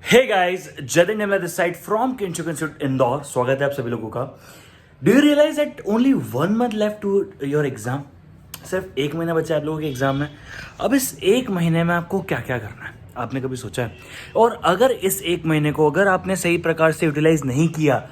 Hey guys, Jatin Nimla this side from Kinshuk institute Indore. स्वागत है आप सभी लोगों का। Do you realise that only 1 month left to your exam? सिर्फ 1 महीना बचा है आप लोगों के एग्जाम में। अब इस 1 महीने में आपको क्या क्या करना है, आपने कभी सोचा है? और अगर इस 1 महीने को अगर आपने सही प्रकार से यूटिलाइज नहीं किया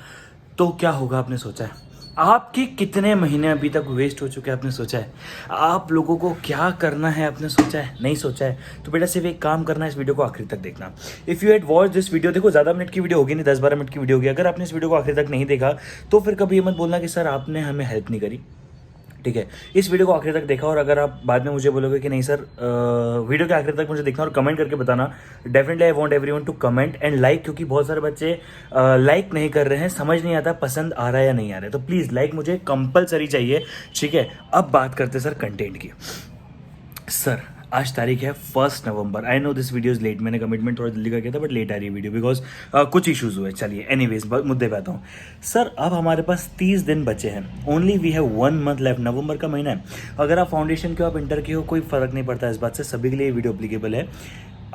तो क्या होगा, आपने सोचा है? आपके कितने महीने अभी तक वेस्ट हो चुके हैं, आपने सोचा है? आप लोगों को क्या करना है, आपने सोचा है? नहीं सोचा है तो बेटा सिर्फ एक काम करना है, इस वीडियो को आखिरी तक देखना। If you had watch this video, देखो ज़्यादा मिनट की वीडियो होगी नहीं, 10-12 मिनट की वीडियो होगी। अगर आपने इस वीडियो को आखिरी तक नहीं देखा तो फिर कभी ये मत बोलना कि सर आपने हमें हेल्प नहीं करी। ठीक है, इस वीडियो को आखिर तक देखा। और अगर आप बाद में मुझे बोलोगे कि नहीं सर वीडियो के आखिर तक मुझे देखना और कमेंट करके बताना, definitely I want everyone to comment and like, क्योंकि बहुत सारे बच्चे लाइक नहीं कर रहे हैं, समझ नहीं आता पसंद आ रहा है या नहीं आ रहा है। तो प्लीज़ लाइक मुझे कंपलसरी चाहिए। ठीक है, अब बात करते सर कंटेंट की। सर आज तारीख है 1 नवंबर। I know this video is late, मैंने कमिटमेंट थोड़ा जल्दी कर किया था बट लेट आ रही है वीडियो बिकॉज कुछ इश्यूज हुए। चलिए एनीवेज मुद्दे पे आता हूँ। सर अब हमारे पास 30 दिन बचे हैं। Only we have 1 month left. नवंबर का महीना है। अगर आप फाउंडेशन के हो, आप इंटर के हो, कोई फर्क नहीं पड़ता इस बात से, सभी के लिए वीडियो अप्लीकेबल है।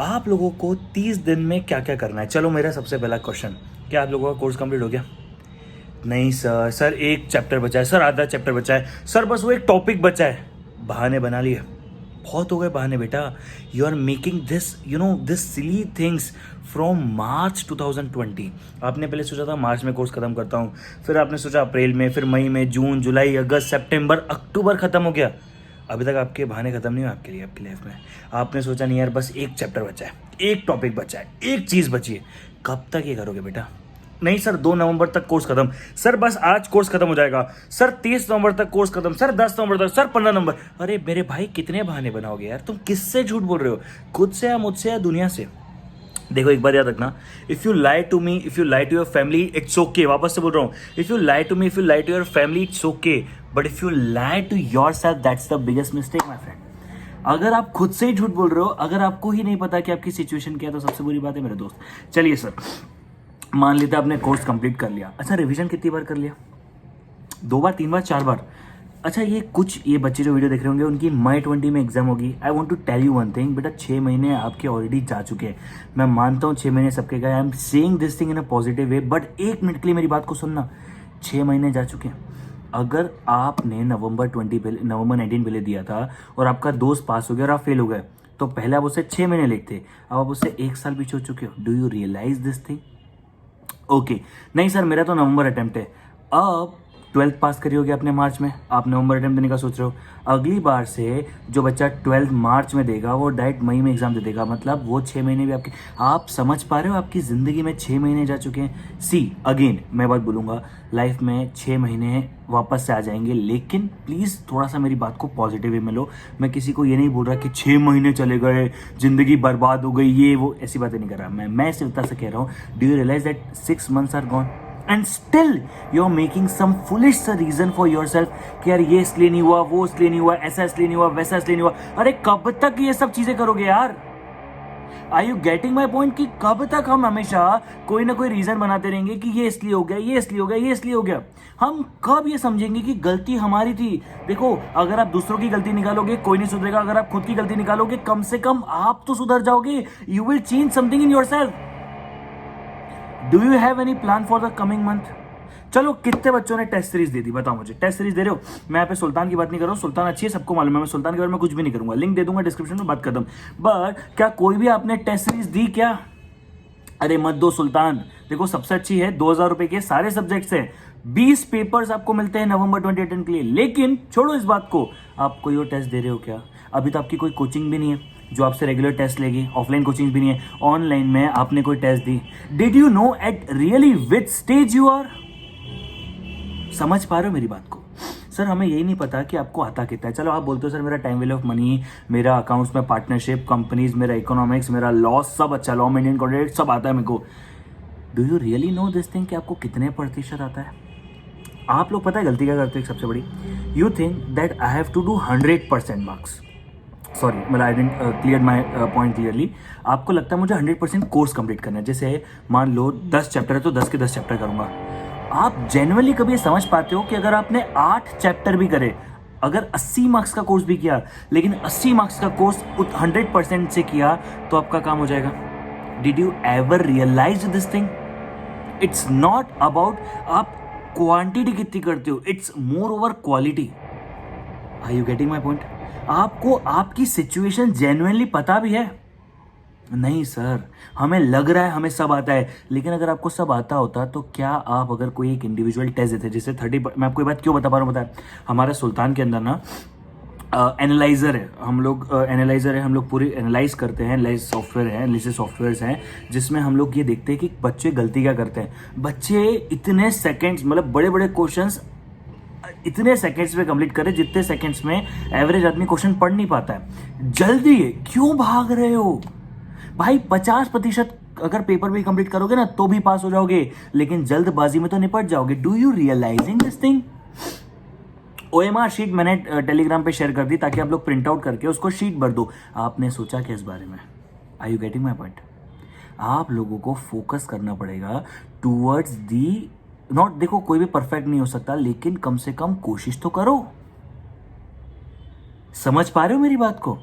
आप लोगों को 30 दिन में क्या क्या करना है? चलो मेरा सबसे पहला क्वेश्चन, क्या आप लोगों का कोर्स कंप्लीट हो गया? नहीं सर एक चैप्टर बचा है, सर आधा चैप्टर बचा है, सर बस वो एक टॉपिक बचा है। बहाने बना लिए, बहुत हो गए बहाने बेटा। You are making this silly things from March 2020। आपने पहले सोचा था मार्च में कोर्स खत्म करता हूँ, फिर आपने सोचा अप्रैल में, फिर मई में, जून, जुलाई, अगस्त, सितंबर, अक्टूबर खत्म हो गया। अभी तक आपके बहाने खत्म नहीं हुए आपके लिए, आपकी लाइफ में। आपने सोचा नहीं यार बस एक चैप्टर बचा है, एक टॉपिक बचा है, एक चीज़ बची है। कब तक ये करोगे बेटा? नहीं सर 2 नवंबर तक कोर्स खत्म, सर बस आज कोर्स खत्म हो जाएगा, सर 30 नवंबर तक कोर्स खत्म, सर 10 नवंबर तक, सर 15 नवंबर। अरे मेरे भाई कितने बहाने बनाओगे यार? तुम किससे झूठ बोल रहे हो? खुद से या मुझसे या दुनिया से? देखो एक बार याद रखना, if you lie to me, if you lie to your family, it's okay. वापस से बोल रहा हूँ, if you lie to me, if you lie to your family, it's okay, but if you lie to yourself, that's the biggest mistake my friend. अगर आप खुद से ही झूठ बोल रहे हो, अगर आपको ही नहीं पता कि आपकी सिचुएशन क्या है, तो सबसे बुरी बात है मेरे दोस्त। चलिए सर, मान लेते आपने कोर्स कंप्लीट कर लिया। अच्छा रिवीजन कितनी बार कर लिया? 2 बार, 3 बार, 4 बार? अच्छा ये बच्चे जो वीडियो देख रहे होंगे उनकी मई 20 में एग्जाम होगी। I want to tell you one thing बेटा, 6 महीने आपके ऑलरेडी जा चुके हैं। मैं मानता हूँ 6 महीने सबके गए। I am saying this thing in a positive way, but 1 minute के लिए मेरी बात को सुनना। 6 महीने जा चुके हैं। अगर आपने नवंबर 19 पहले दिया था और आपका दोस्त पास हो गया और आप फेल हो गए, तो पहले आप उससे 6 महीने लेते, अब आप उससे 1 साल पीछे हो चुके हो। Do you realise this thing? Okay नहीं सर मेरा तो नवंबर अटेम्प्ट है। अब 12th पास करी होगी आपने मार्च में, आप नवंबर अटेम्प्ट देने का सोच रहे हो। अगली बार से जो बच्चा 12th मार्च में देगा वो डायरेक्ट मई में एग्जाम दे देगा, मतलब वो 6 महीने भी आपके। आप समझ पा रहे हो? आपकी ज़िंदगी में 6 महीने जा चुके हैं। सी अगेन मैं बात बोलूँगा, लाइफ में 6 महीने वापस से आ जाएंगे, लेकिन प्लीज़ थोड़ा सा मेरी बात को पॉजिटिव वे में लो। मैं किसी को ये नहीं बोल रहा कि 6 महीने चले गए, ज़िंदगी बर्बाद हो गई, ये वो ऐसी बातें नहीं कर रहा मैं सिर्फ इतना सा कह रहा हूँ, do you realise that 6 months are gone and still you are making some foolish reason for yourself कि यार ये इसलिए नहीं हुआ, वो इसलिए नहीं हुआ, ऐसा इसलिए नहीं हुआ, वैसा इसलिए नहीं हुआ। अरे कब तक ये सब चीजें करोगे यार? Are you getting my point? कि कब तक हम हमेशा कोई ना कोई रीजन बनाते रहेंगे कि ये इसलिए हो गया, ये इसलिए हो गया, ये इसलिए हो गया। हम कब ये समझेंगे कि गलती हमारी थी? देखो अगर आप दूसरों की गलती निकालोगे कोई नहीं सुधरेगा, अगर आप खुद की गलती निकालोगे कम से कम आप तो सुधर जाओगे। You will change something in your self. Do you have any plan for the coming month? चलो कितने बच्चों ने टेस्ट सीरीज दे दी, बताओ मुझे। टेस्ट सीरीज दे रहे हो? मैं यहाँ पे सुल्तान की बात नहीं कर रहा हूँ, सुल्तान अच्छी है, सबको मालूम है, मैं सुल्तान के बारे में कुछ भी नहीं करूंगा, लिंक दे दूंगा डिस्क्रिप्शन में, बात खत्म। बट क्या कोई भी आपने टेस्ट सीरीज दी क्या? अरे मत दो सुल्तान। देखो सबसे अच्छी है, 2000 रुपए के सारे सब्जेक्ट्स हैं, 20 पेपर्स आपको मिलते हैं नवंबर 2018 के लिए। लेकिन छोड़ो इस बात को, आप कोई और टेस्ट दे रहे हो क्या? अभी तो आपकी कोई कोचिंग भी नहीं है जो आपसे रेगुलर टेस्ट लेगी, ऑफलाइन कोचिंग भी नहीं है, ऑनलाइन में आपने कोई टेस्ट दी। Did you know at really which stage you are? समझ पा रहे हो मेरी बात को? सर हमें यही नहीं पता कि आपको आता कितना है। चलो आप बोलते हो सर मेरा टाइम वैल्यू ऑफ मनी, मेरा अकाउंट्स में पार्टनरशिप, कंपनीज, मेरा इकोनॉमिक्स, मेरा लॉ सब अच्छा, लॉ में इंडियन कॉन्ट्रैक्ट सब आता है मेरे को। Do you really know this thing कि आपको कितने प्रतिशत आता है? आप लोग पता है गलती क्या करते हो? एक सबसे बड़ी, you think that I have to do 100% marks. Sorry मतलब I didn't clear my point clearly. आपको लगता है मुझे 100% कोर्स कंप्लीट करना है। जैसे मान लो 10 चैप्टर है तो 10 के 10 चैप्टर करूंगा। आप जेन्युइनली कभी समझ पाते हो कि अगर आपने 8 चैप्टर भी करे, अगर 80 मार्क्स का कोर्स भी किया, लेकिन 80 मार्क्स का कोर्स 100% से किया, तो आपका काम हो जाएगा? Did you ever realise this thing? It's not about आप क्वांटिटी कितनी करते हो, it's more over quality. Are you getting my point? आपको आपकी सिचुएशन जेन्युइनली पता भी है? नहीं सर, हमें लग रहा है हमें सब आता है, लेकिन अगर आपको सब आता होता तो क्या आप अगर कोई एक इंडिविजुअल टेस्ट देते, जैसे 30, मैं आपको ये बात क्यों बता पा रहा हूँ, बताया हमारा सुल्तान के अंदर ना एनालाइजर है, हम लोग एनालाइजर है, हम लोग पूरी एनालाइज करते हैं, एनालाइज सॉफ्टवेयर है, एनालिसिस सॉफ्टवेयर्स हैं जिसमें हम लोग ये देखते हैं कि बच्चे गलती क्या करते हैं. बच्चे इतने सेकेंड्स, मतलब बड़े बड़े क्वेश्चंस इतने सेकंड्स में कंप्लीट करे जितने सेकंड्स में एवरेज आदमी क्वेश्चन पढ़ नहीं पाता है. जल्दी है, क्यों भाग रहे हो भाई? 50% अगर पेपर भी कंप्लीट करोगे ना तो भी पास हो जाओगे, लेकिन जल्दबाजी में तो निपट जाओगे. Do you realising this thing? OMR sheet मैंने टेलीग्राम पे शेयर कर दी ताकि आप लोग प्रिंट आउट करके उसको शीट भर दो. आपने सोचा क्या इस बारे में? Are you getting my point? आप लोगों को फोकस करना पड़ेगा टूवर्ड्स दी नॉट. देखो कोई भी परफेक्ट नहीं हो सकता, लेकिन कम से कम कोशिश तो करो. समझ पा रहे हो मेरी बात को?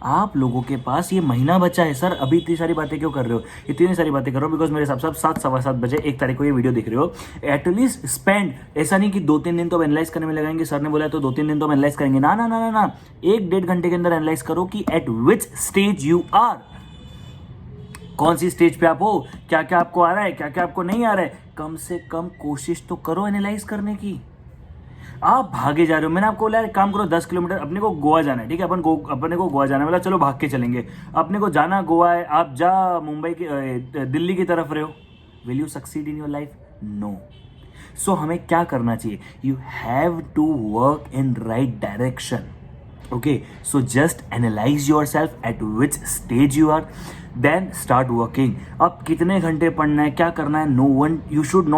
आप लोगों के पास ये महीना बचा है. सर अभी इतनी सारी बातें क्यों कर रहे हो? इतनी सारी बातें कर रहे हो बिकॉज मेरे हिसाब से आप 7, सवा 7 बजे 1 तारीख को ये वीडियो देख रहे हो. एटलीस्ट स्पेंड, ऐसा नहीं कि 2-3 दिन तो एनालाइज करने में लगाएंगे, सर ने बोला तो 2-3 दिन तो एनालाइज करेंगे. ना ना ना ना ना, 1-1.5 घंटे के अंदर एनालाइज करो कि at which stage you are. कौन सी स्टेज पे आप हो, क्या क्या आपको आ रहा है, क्या क्या आपको नहीं आ रहा है. कम से कम कोशिश तो करो एनालाइज करने की. आप भागे जा रहे हो. मैंने आपको बोला एक काम करो, 10 किलोमीटर, अपने को गोवा जाना है, ठीक है, अपने को गोवा जाना है, बोला चलो भाग के चलेंगे. अपने को जाना गोवा है, आप जा मुंबई की दिल्ली की तरफ रहे हो. Will you succeed in your life? No. So हमें क्या करना चाहिए? You have to work in right direction. Okay, so just analyze yourself at which stage you are, then start working. अब कितने घंटे पढ़ना है, क्या करना है, no one, you should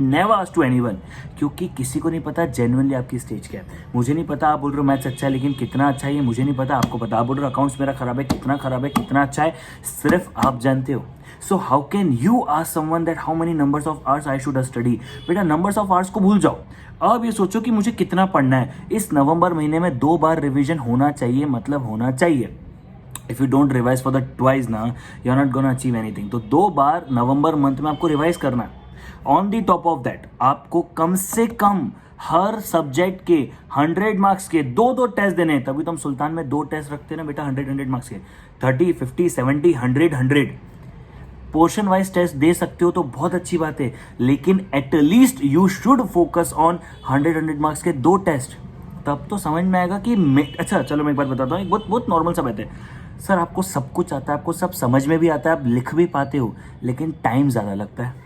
never ask to anyone, क्योंकि किसी को नहीं पता जेन्युइनली आपकी स्टेज क्या है. मुझे नहीं पता आप बोल रहे हो मैथ्स अच्छा है, लेकिन कितना अच्छा है ये मुझे नहीं पता. आपको पता, आप बोल रहे हो अकाउंट्स मेरा खराब है, कितना खराब है, कितना अच्छा है, सिर्फ आप जानते हो. So how can you ask someone that how many numbers of hours I should study? बेटा नंबर्स ऑफ आवर्स को भूल जाओ. अब ये सोचो कि मुझे कितना पढ़ना है. इस नवंबर महीने में 2 बार रिवीजन होना चाहिए, मतलब होना चाहिए. If you don't revise for the twice ना, you are not gonna achieve anything. तो 2 बार नवंबर मंथ में आपको रिवाइज करना है. On the top of that आपको कम से कम हर सब्जेक्ट के 100 मार्क्स के 2 टेस्ट देने हैं. तभी तो हम सुल्तान में 2 टेस्ट रखते हैं ना बेटा, 100 मार्क्स के. 30, 50, 70, 100 पोर्शन वाइज टेस्ट दे सकते हो तो बहुत अच्छी बात है, लेकिन at least you should focus on 100 marks के 2 टेस्ट. तब तो समझ में आएगा कि अच्छा चलो मैं एक बात बताता हूँ, एक बहुत बहुत नॉर्मल सा बात है. सर आपको सब कुछ आता है, आपको सब समझ में भी आता है, आप लिख भी पाते हो, लेकिन टाइम ज़्यादा लगता है.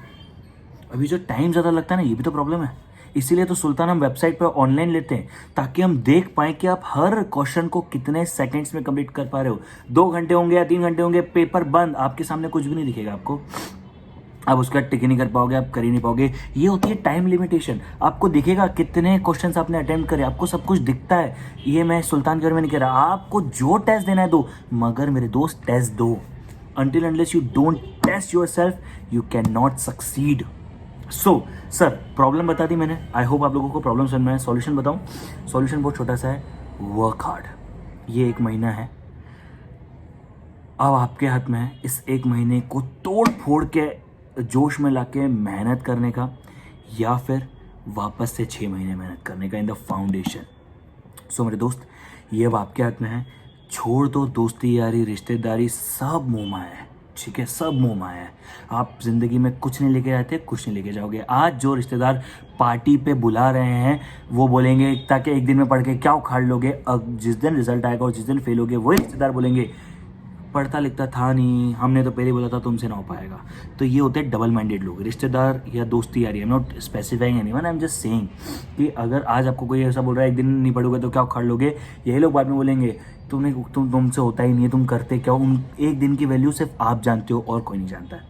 अभी जो टाइम ज़्यादा लगता है ना, ये भी तो प्रॉब्लम है. इसीलिए तो सुल्तान हम वेबसाइट पर ऑनलाइन लेते हैं ताकि हम देख पाएं कि आप हर क्वेश्चन को कितने सेकंड्स में कंप्लीट कर पा रहे हो. 2 घंटे होंगे या 3 घंटे होंगे, पेपर बंद, आपके सामने कुछ भी नहीं दिखेगा आपको. आप उसका टिक नहीं कर पाओगे, आप कर ही नहीं पाओगे. ये होती है टाइम लिमिटेशन. आपको दिखेगा कितने क्वेश्चंस आपने अटेम्प्ट करे, आपको सब कुछ दिखता है. ये मैं सुल्तान के बारे में नहीं कह रहा, आपको जो टेस्ट देना है दो, मगर मेरे दोस्त टेस्ट दो. until unless you don't test yourself you cannot succeed. So sir problem बता दी मैंने, आई होप आप लोगों को प्रॉब्लम समझ में आया. सॉल्यूशन बताऊं? सॉल्यूशन बहुत छोटा सा है, वर्क हार्ड. ये 1 महीना है, अब आपके हाथ में है इस 1 महीने को तोड़ फोड़ के जोश में लाके मेहनत करने का, या फिर वापस से 6 महीने मेहनत करने का इन द फाउंडेशन. सो मेरे दोस्त ये अब आपके हाथ में है. छोड़ दो दोस्ती यारी रिश्तेदारी, सब मुँह माया है, ठीक है, सब मुँह माया है. आप जिंदगी में कुछ नहीं लेके आते, कुछ नहीं लेके जाओगे. आज जो रिश्तेदार पार्टी पे बुला रहे हैं वो बोलेंगे ताकि एक दिन में पढ़ के क्या उखाड़ लोगे. अब जिस दिन रिजल्ट आएगा और जिस दिन फेल होगे वही रिश्तेदार बोलेंगे पढ़ता लिखता था नहीं, हमने तो पहले बोला था तुमसे ना हो पाएगा. तो ये होते हैं डबल माइंडेड लोग, रिश्तेदार या दोस्ती यारी. I am not specifying anyone, I am just saying कि अगर आज आपको कोई ऐसा बोल रहा है एक दिन नहीं पढ़ोगे तो क्या उखाड़ लोगे, यही लोग बाद में बोलेंगे तुमसे होता ही नहीं है, तुम करते क्या. उन एक दिन की वैल्यू सिर्फ आप जानते हो और कोई नहीं जानता है.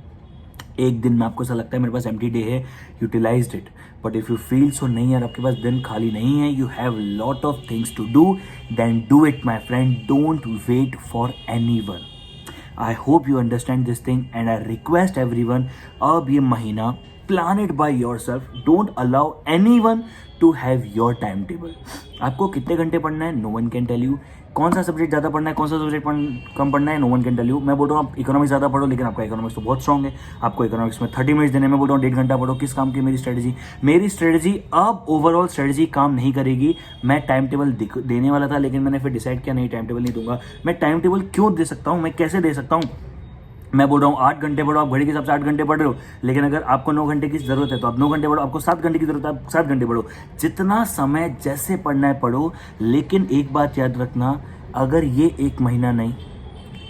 एक दिन में आपको ऐसा लगता है मेरे पास एम्प्टी डे है, utilised it. But if you feel so नहीं यार आपके पास दिन खाली नहीं है, you have lot of things to do, then do it my friend. Don't wait for anyone. I hope you understand this thing and I request everyone, अब ये महीना plan it by yourself. Don't allow anyone to have your timetable. आपको कितने घंटे पढ़ना है, no one can tell you. कौन सा सब्जेक्ट ज़्यादा पढ़ना है, कौन सा सब्जेक्ट कम पढ़ना है, no one can tell you. मैं बोल रहा हूँ आप इकोनॉमिक्स ज़्यादा पढ़ो, लेकिन आपका इकोनॉमिक्स तो बहुत स्ट्रॉन्ग है, आपको इकोनॉमिक्स में 30 मिनट्स देने में बोल रहा हूँ 1.5 घंटा पढ़ो। किस काम की मेरी स्ट्रेटजी अब ओवरऑल स्ट्रेटजी काम नहीं करेगी। मैं टाइम टेबल देने वाला था, लेकिन मैंने फिर डिसाइड किया नहीं, टाइम टेबल नहीं दूंगा। मैं टाइम टेबल क्यों दे सकता हूँ, मैं कैसे दे सकता हूँ। मैं बोल रहा हूँ 8 घंटे पढ़ो, आप घड़ी के हिसाब से 8 घंटे पढ़ रहे हो, लेकिन अगर आपको 9 घंटे की जरूरत है तो आप 9 घंटे पढ़ो, आपको 7 घंटे की जरूरत है आप 7 घंटे पढ़ो। जितना समय जैसे पढ़ना है पढ़ो, लेकिन एक बात याद रखना, अगर ये 1 महीना नहीं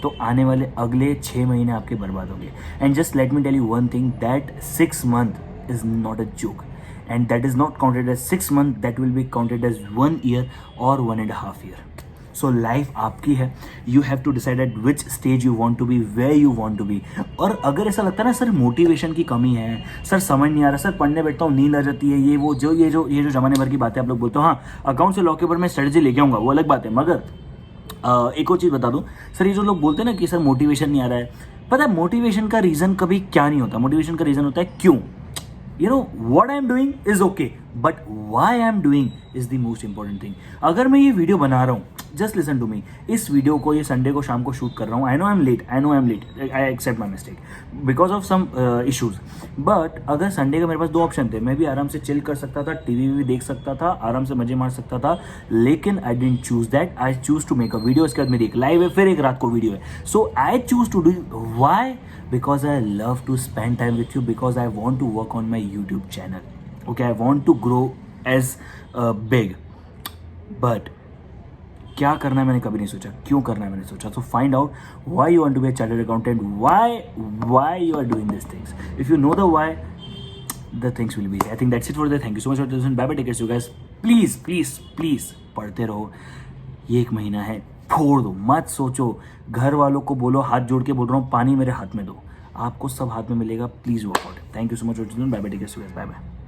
तो आने वाले अगले 6 महीने आपके बर्बाद होंगे। And just let me tell you one thing, that 6 month is not a joke, and that is not counted as 6 month, that will be counted as 1 year और 1.5 year। सो लाइफ आपकी है, you have to decide at which stage you want to be, where you want to be. और अगर ऐसा लगता है ना sir motivation की कमी है, सर समझ नहीं आ रहा, सर पढ़ने बैठता हूँ नींद आ जाती है, ये जो जमाने भर की बातें आप लोग बोलते हो, हाँ अकाउंट से लॉ के ऊपर मैं स्ट्रेटजी लेके आऊँगा, वो अलग बात है। मगर एक और चीज़ बता दूँ सर, ये जो लोग बोलते हैं ना कि सर मोटिवेशन नहीं आ रहा है, पता है मोटिवेशन का रीज़न कभी क्या नहीं होता, मोटिवेशन का रीज़न होता है क्यों। what I'm doing is okay, but why I'm doing is the most important thing। अगर मैं ये वीडियो बना रहा हूँ, जस्ट लिसन टू मी, इस वीडियो को ये संडे को शाम को शूट कर रहा हूँ, I know I am late, I accept my mistake because of some issues. But अगर संडे का मेरे पास 2 ऑप्शन थे, मैं भी आराम से चिल कर सकता था, टीवी भी देख सकता था, आराम से मजे मार सकता था, लेकिन I didn't choose that, I choose to make a video. इसके बाद मेरी एक लाइव है, फिर एक रात को वीडियो है। So I choose to do, why? Because I love to spend time with you, because I want to work on my YouTube channel, okay, I want to grow as big, but क्या करना है मैंने कभी नहीं सोचा, क्यों करना है मैंने सोचा। So find out why you want to be a chartered accountant, why you are doing these things. If you know the why, the things will be easy. I think that's it for today. Thank you so much for listening. Bye bye, take care, see you guys. Please पढ़ते रहो, ये 1 महीना है, फोड़ दो, मत सोचो। घर वालों को बोलो, हाथ जोड़ के बोल रहा हूँ, पानी मेरे हाथ में दो, आपको सब हाथ में मिलेगा। Please work out. Thank you so much for listening. Bye bye, take care, bye bye.